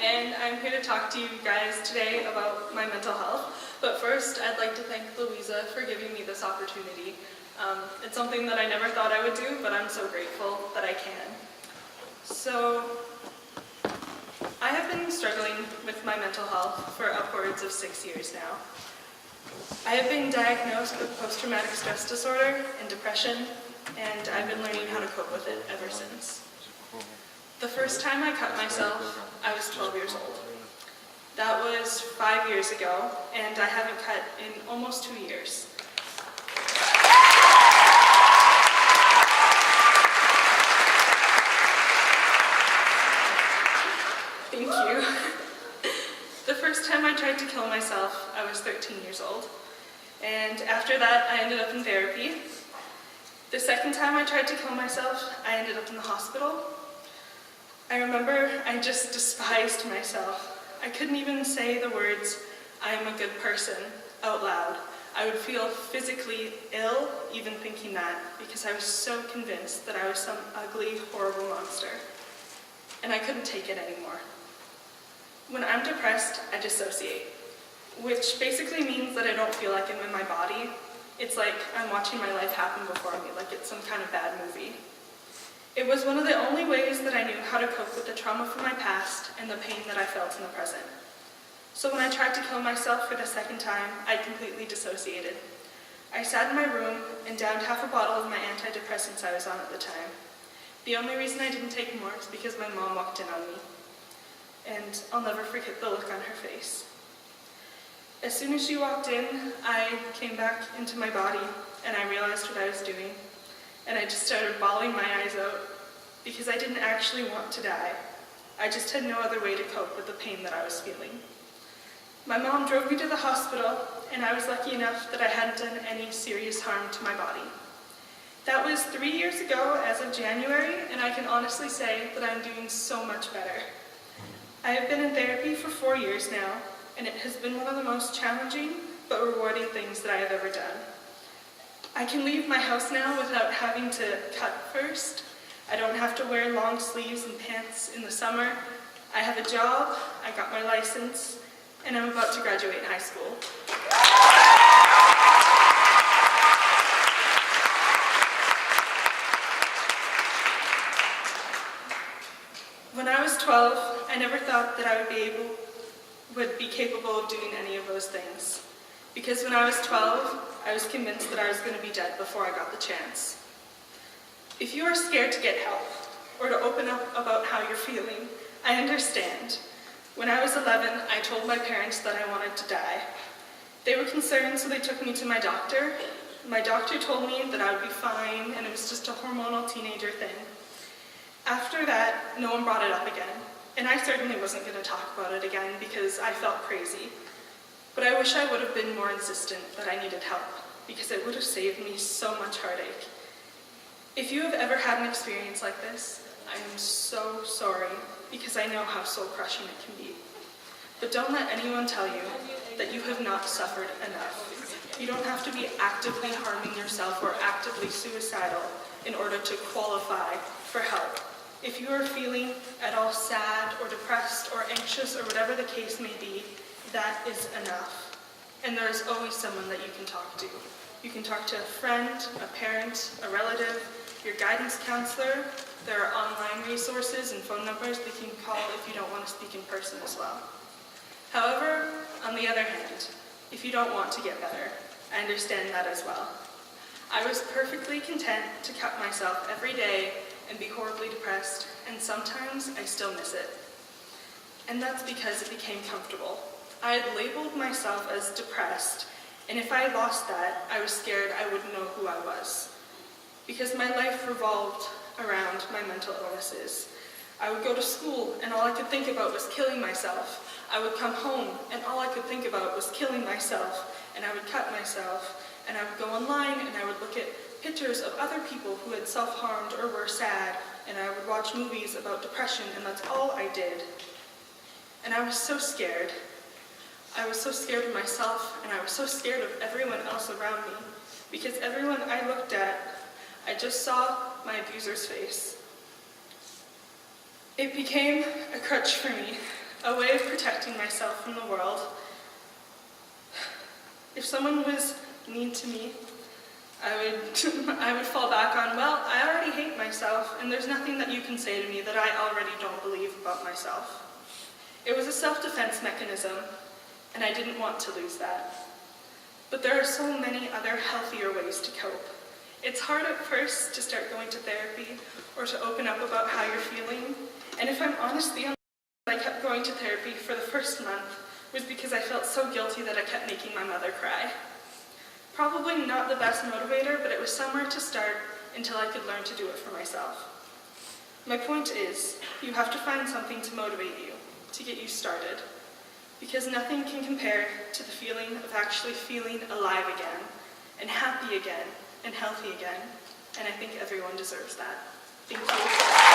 and I'm here to talk to you guys today about my mental health. But first, I'd like to thank Louisa for giving me this opportunity. It's something that I never thought I would do, but I'm so grateful that I can. So, I have been struggling with my mental health for upwards of 6 years now. I have been diagnosed with post-traumatic stress disorder and depression, and I've been learning how to cope with it ever since. The first time I cut myself, I was 12 years old. That was 5 years ago, and I haven't cut in almost 2 years. Thank you. The first time I tried to kill myself, I was 13 years old. And after that, I ended up in therapy. The second time I tried to kill myself, I ended up in the hospital. I remember I just despised myself. I couldn't even say the words, "I am a good person," out loud. I would feel physically ill even thinking that, because I was so convinced that I was some ugly, horrible monster. And I couldn't take it anymore. When I'm depressed, I dissociate, which basically means that I don't feel like I'm in my body. It's like I'm watching my life happen before me, like it's some kind of bad movie. It was one of the only ways that I knew how to cope with the trauma from my past and the pain that I felt in the present. So when I tried to kill myself for the second time, I completely dissociated. I sat in my room and downed half a bottle of my antidepressants I was on at the time. The only reason I didn't take more is because my mom walked in on me. And I'll never forget the look on her face. As soon as she walked in, I came back into my body and I realized what I was doing. And I just started bawling my eyes out because I didn't actually want to die. I just had no other way to cope with the pain that I was feeling. My mom drove me to the hospital, and I was lucky enough that I hadn't done any serious harm to my body. That was 3 years ago as of January, and I can honestly say that I'm doing so much better. I have been in therapy for 4 years now, and it has been one of the most challenging but rewarding things that I have ever done. I can leave my house now without having to cut first. I don't have to wear long sleeves and pants in the summer. I have a job, I got my license, and I'm about to graduate high school. When I was 12, I never thought that I would be capable of doing any of those things. Because when I was 12, I was convinced that I was going to be dead before I got the chance. If you are scared to get help, or to open up about how you're feeling, I understand. When I was 11, I told my parents that I wanted to die. They were concerned, so they took me to my doctor. My doctor told me that I would be fine, and it was just a hormonal teenager thing. After that, no one brought it up again, and I certainly wasn't going to talk about it again because I felt crazy. But I wish I would have been more insistent that I needed help, because it would have saved me so much heartache. If you have ever had an experience like this, I am so sorry, because I know how soul-crushing it can be. But don't let anyone tell you that you have not suffered enough. You don't have to be actively harming yourself or actively suicidal in order to qualify for help. If you are feeling at all sad or depressed or anxious or whatever the case may be, that is enough. And there is always someone that you can talk to. You can talk to a friend, a parent, a relative, your guidance counselor. There are online resources and phone numbers that you can call if you don't want to speak in person as well. However, on the other hand, if you don't want to get better, I understand that as well. I was perfectly content to cut myself every day and be horribly depressed, and sometimes I still miss it. And that's because it became comfortable. I had labeled myself as depressed, and if I lost that, I was scared I wouldn't know who I was. Because my life revolved around my mental illnesses. I would go to school, and all I could think about was killing myself. I would come home, and all I could think about was killing myself, and I would cut myself, and I would go online, and I would look at pictures of other people who had self-harmed or were sad, and I would watch movies about depression, and that's all I did. And I was so scared. I was so scared of myself, and I was so scared of everyone else around me, because everyone I looked at, I just saw my abuser's face. It became a crutch for me. a way of protecting myself from the world. If someone was mean to me, I would fall back on, well, I already hate myself, and there's nothing that you can say to me that I already don't believe about myself. It was a self-defense mechanism, and I didn't want to lose that. But there are so many other healthier ways to cope. It's hard at first to start going to therapy or to open up about how you're feeling, and if I'm honest, the only reason I kept going to therapy for the first month was because I felt so guilty that I kept making my mother cry. Probably not the best motivator, but it was somewhere to start until I could learn to do it for myself. My point is, you have to find something to motivate you, to get you started, because nothing can compare to the feeling of actually feeling alive again, and happy again, and healthy again, and I think everyone deserves that. Thank you.